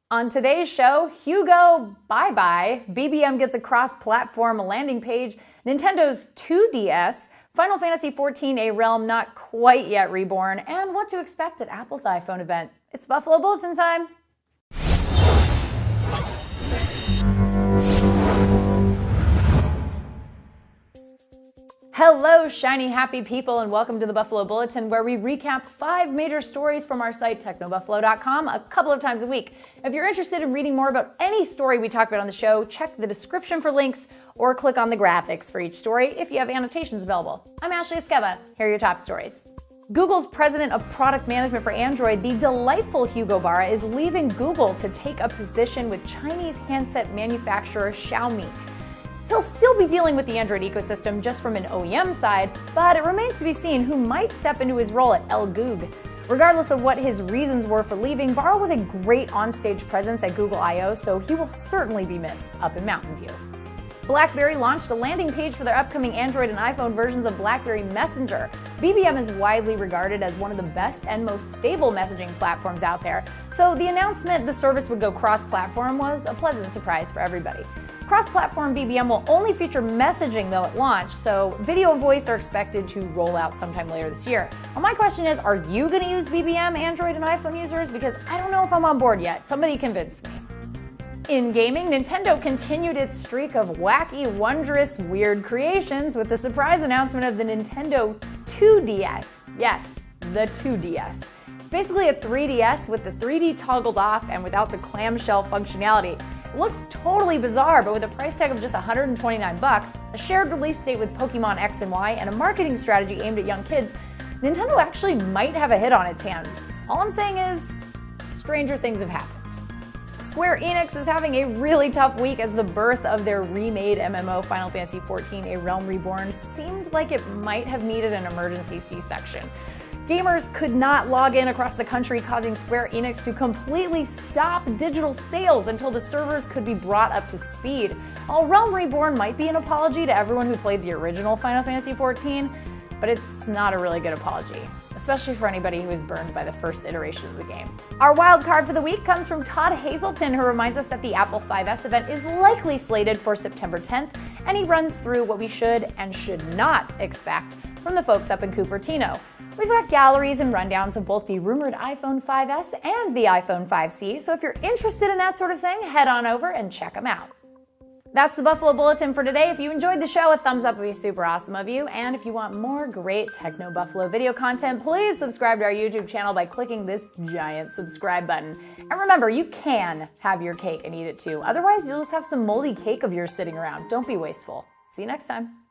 On today's show, Hugo, bye-bye, BBM gets a cross-platform landing page, Nintendo's 2DS, Final Fantasy XIV, a realm not quite yet reborn, and what to expect at Apple's iPhone event. It's Buffalo Bulletin time! Hello, shiny happy people, and welcome to the Buffalo Bulletin, where we recap 5 major stories from our site, technobuffalo.com, a couple of times a week. If you're interested in reading more about any story we talk about on the show, check the description for links or click on the graphics for each story if you have annotations available. I'm Ashley Esqueva. Here are your top stories. Google's president of product management for Android, the delightful Hugo Barra, is leaving Google to take a position with Chinese handset manufacturer Xiaomi. He'll still be dealing with the Android ecosystem just from an OEM side, but it remains to be seen who might step into his role at Goog. Regardless of what his reasons were for leaving, Barra was a great onstage presence at Google I/O, so he will certainly be missed up in Mountain View. BlackBerry launched a landing page for their upcoming Android and iPhone versions of BlackBerry Messenger. BBM is widely regarded as one of the best and most stable messaging platforms out there, so the announcement the service would go cross-platform was a pleasant surprise for everybody. Cross-platform BBM will only feature messaging though at launch, so video and voice are expected to roll out sometime later this year. Well, my question is, are you going to use BBM, Android and iPhone users? Because I don't know if I'm on board yet. Somebody convince me. In gaming, Nintendo continued its streak of wacky, wondrous, weird creations with the surprise announcement of the Nintendo 2DS. Yes, the 2DS. It's basically a 3DS with the 3D toggled off and without the clamshell functionality. It looks totally bizarre, but with a price tag of just $129, a shared release date with Pokemon X and Y, and a marketing strategy aimed at young kids, Nintendo actually might have a hit on its hands. All I'm saying is, stranger things have happened. Square Enix is having a really tough week as the birth of their remade MMO Final Fantasy XIV, A Realm Reborn, seemed like it might have needed an emergency C-section. Gamers could not log in across the country, causing Square Enix to completely stop digital sales until the servers could be brought up to speed. While Realm Reborn might be an apology to everyone who played the original Final Fantasy XIV, but it's not a really good apology, especially for anybody who was burned by the first iteration of the game. Our wild card for the week comes from Todd Hazelton, who reminds us that the Apple 5S event is likely slated for September 10th, and he runs through what we should and should not expect from the folks up in Cupertino. We've got galleries and rundowns of both the rumored iPhone 5S and the iPhone 5C, so if you're interested in that sort of thing, head on over and check them out. That's the Buffalo Bulletin for today. If you enjoyed the show, a thumbs up would be super awesome of you. And if you want more great Techno Buffalo video content, please subscribe to our YouTube channel by clicking this giant subscribe button. And remember, you can have your cake and eat it too. Otherwise, you'll just have some moldy cake of yours sitting around. Don't be wasteful. See you next time.